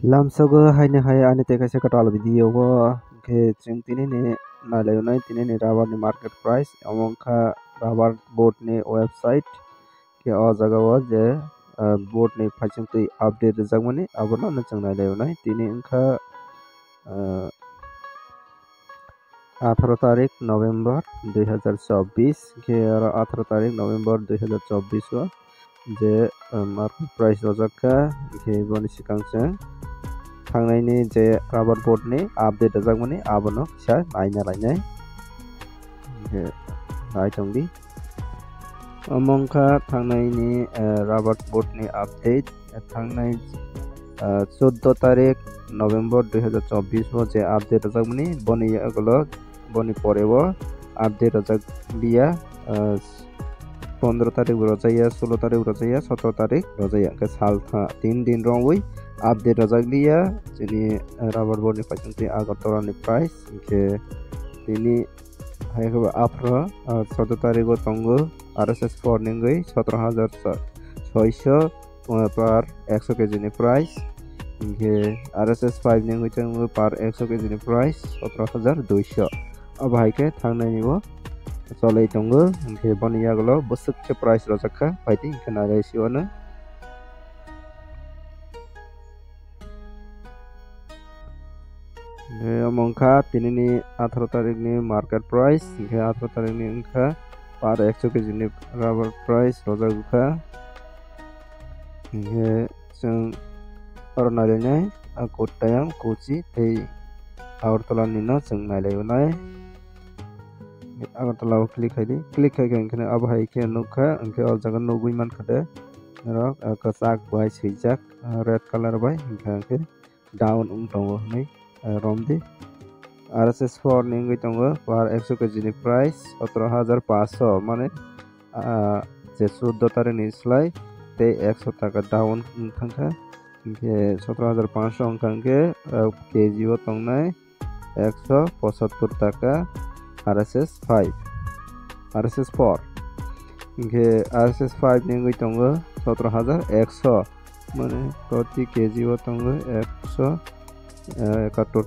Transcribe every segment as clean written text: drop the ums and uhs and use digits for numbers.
Lamsogo haine hai ani te kaisa katal video go ke ching tini ni nalayo tini ni rubber ni market price among kha rubber board ni website ke o jaga o je board ni phaiching tui update rijak mani abono no chang nalayo tini wngkha 18 তারিখ November 2024 ke 18 তারিখ November 2024 o je market price rojakha ke boni sikangchang थांनायनि जे rubber board नि update जागमनि आबोनो फिसा नायना लायनाय नायथंदि अमंखा थांनायनि rubber board नि update थांनाय 14 तारिख नभेम्बर 2024 हो जे आपडेट जागमनि बनि अगलो बनि परेबो आपडेट जागलिया 15 तारिख रजाया 16 तारिख रजाया 17 तारिख रजाया के साल 3 दिन रंगui update rajaglia jini rubber board ni paichanti agartala ni price ke tini haikaba afro 14 tarikh tongo RSS 4 ningoi 17600 per 100 kg ni price ke RSS 5 ningoi tongo per 100 kg ni price 17200 अब haike thangnai ni bo cholai tongo ke boni yaglo busuk che price rajakha paiti kana raisiona अमंखा तिनी नि 18 तारिख नि market price के 18 तारिख नि अंखा पर 100 KG नि रबर प्राइस रजागुखा के जों अरनायनाय कोट्टायाम कोचि तै आगरतला नि न जों नायलायनाय आगरतला क्लिक खायदि ओंखायनो आबहाय के नुखा ओंखे अल जागा नुगुइ मानखादे र कसाक बाय सैजाक रेड कलर बाय ओंखे डाउन उंटाव नै romdi RSS 4 ningoi tongo par 100 kg ni price 17500 mane je 14 tarik ni slai te 100 taka down thangkha ke 17500 ongkangke kg o tongnai 175 taka RSS 5 RSS 4 ke RSS 5 ningoi tongo 17100 mane proti kg o tongo 171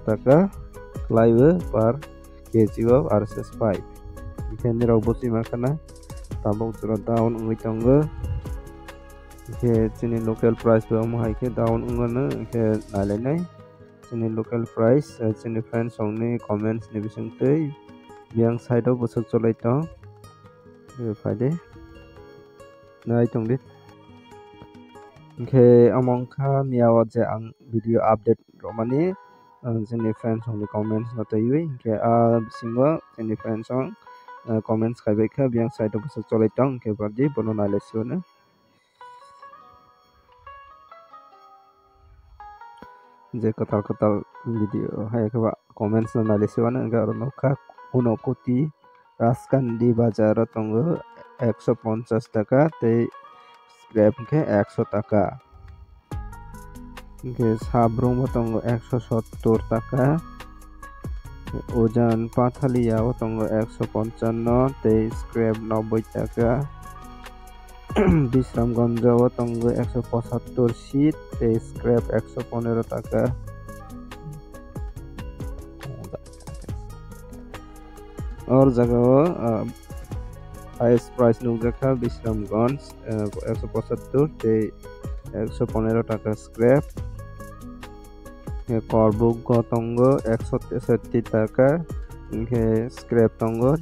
taka live per kg of RSS 5 ikan rau bosi makana tabung sura down ungui tongo ke chini local price ba mahai ke down ungana ke nalenai chini local price chini friends ongni comments ni bising tei yang side of busuk cholai tong faide nai tongdi ke amongkha miawa je ang video update romani jeni friends on the comments na tayui ke singo jeni friends on comments khaibai kha biang side of cholai tong ke badi bono nalesiona je katal video hai kha comments na nalesiona garo nokha uno koti raskandi bazar tongo 150 taka tei scrap ke 100 taka ke sabrung tongo 170 taka ojan pathalia tongo 155 tei scrap 90 taka Bisramganj tongo 175 sheet tei scrap 115 taka और जगह highest price नुकजखा Bisramganj 175 te 115 taka scrap Korbuk tongo 163 taka ke scrap tongo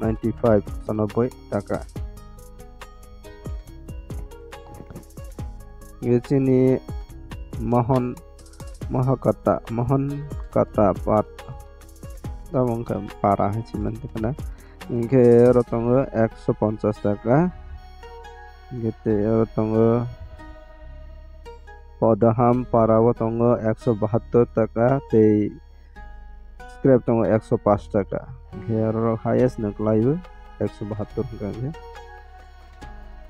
95 taka ini mohon kata pat tamong parah cimen kana ke rotongo 150 taka gitu rotongo Podaham parawo tongo 172 taka tei scrap tongo 105 taka ke highest naklaibu 172 kangke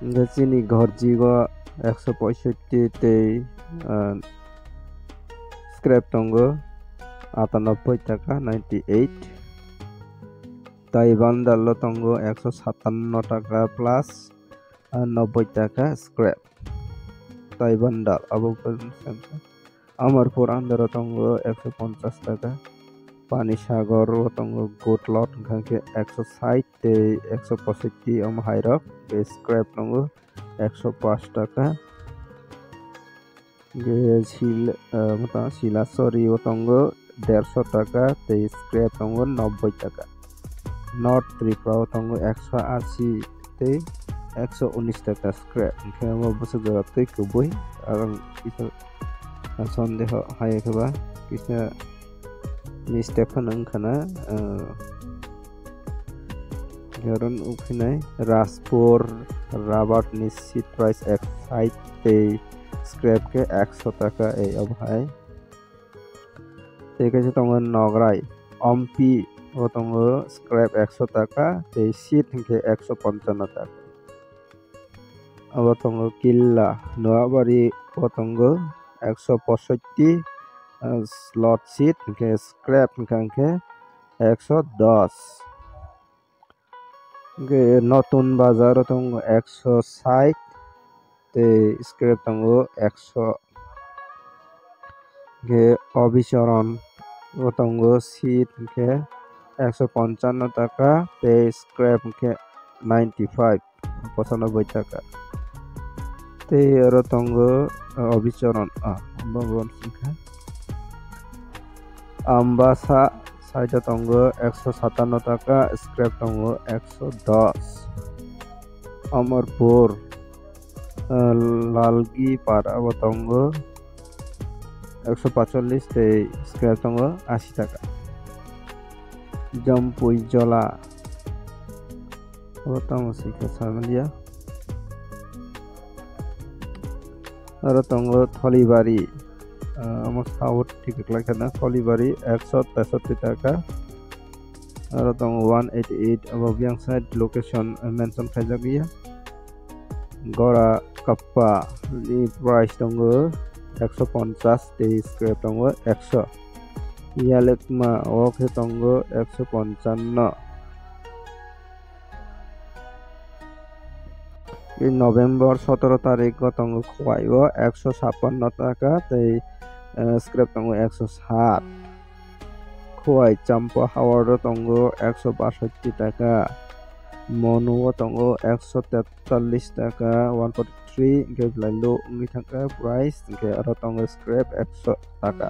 ngachini ghorji go 165 tei scrap tongo 98 taka 98 Taiwan dalo tongo 157 taka plus 90 taka scrap motai bandal abo Amarpur andaro tongo 150 টাকা Pani Sagar tongo goat lot ke 160 te 165 hairok scrap tongo 105 টাকা শিলাচরি tongo 150 টাকা te scrap tongo 90 টাকা North Tripura tongo 180 te 119 টাকা scrap ke mo busu jarate kubui arang isa sondeho haye keba kisna mistake khana Yaron ukhinai Raspur Rabat ni seat price excite te scrap ke 100 টাকা এই অবহায় ঠিক আছে তোমার নগরাই অম্পি ও তোমার scrap 100 টাকা এই সিট থেকে 155 টাকা আবার তোমার কিল্লা নোয়াবাড়ি ও তোমার 165 স্লট সিট থেকে স্ক্র্যাপ থেকে 110 নতুন বাজার ও তোমার 160 te scrap tongo 100 ge অবিচরণ ও tongo seat ke 155 টাকা te scrap ke 95 95 টাকা te aro tongo অবিচরণ ভগবান সংখ্যা ambasa সাইডা tongo 157 টাকা scrap tongo 110 Amarpur লালগি পাড়া tongo 145 te scrap tongo 80 টাকা Jampuy Jola tongo sikha samalia aro tongo Tholibari আমার সাউথ ঠিক লাগে না Tholibari 163 টাকা aro tongo 188 above yang side location mention khaja gaya Gora Kappa li price tongo 150 te scrap tongo 100 Yalekma oke tongo 155 in November 17 তারিখ tongo khwaibo 156 টাকা te scrap tongo 107 khwai champa hawar tongo 162 টাকা Mono tongo 143 টাকা 143 ke blalo ngi thaka price ke aro tongo scrap 100 টাকা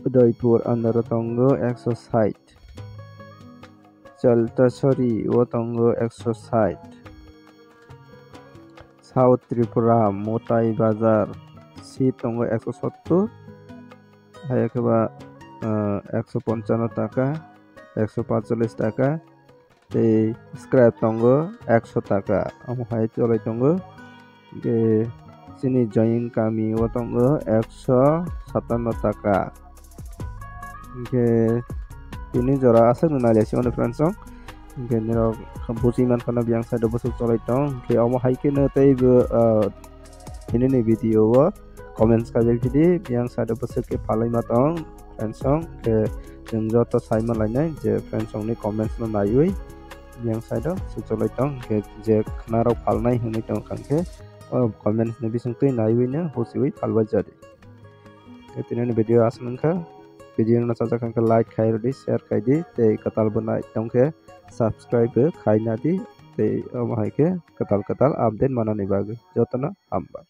Udaipur andar tongo 160 Chaltasari tongo 160 South Tripura Motai Bazar si tongo 170 haya keba 155 টাকা 145 টাকা te scrap tongo 100 টাকা amhai cholai tongo ge sini join kami tongo 157 টাকা ge ini jora ase nunali ase on friends song ge nero buji man kana biang side bosu cholai tong ge amhai ke na tai ini ni video wa comments ka video biang side bosu ke phalai ma tong friends song ge jeng joto saima lainai je friends song ni comments no naiui yang side sucolai tong ke je khnaro phalnai hunai tong kangke comments ne bisung tui naiui na hosiui phalba jadi etinen video asnangka video na chacha kangke like khai rodi share khai di te katal banai tongke subscribe khai na di te amhai ke katal update manani bagi jotona hamba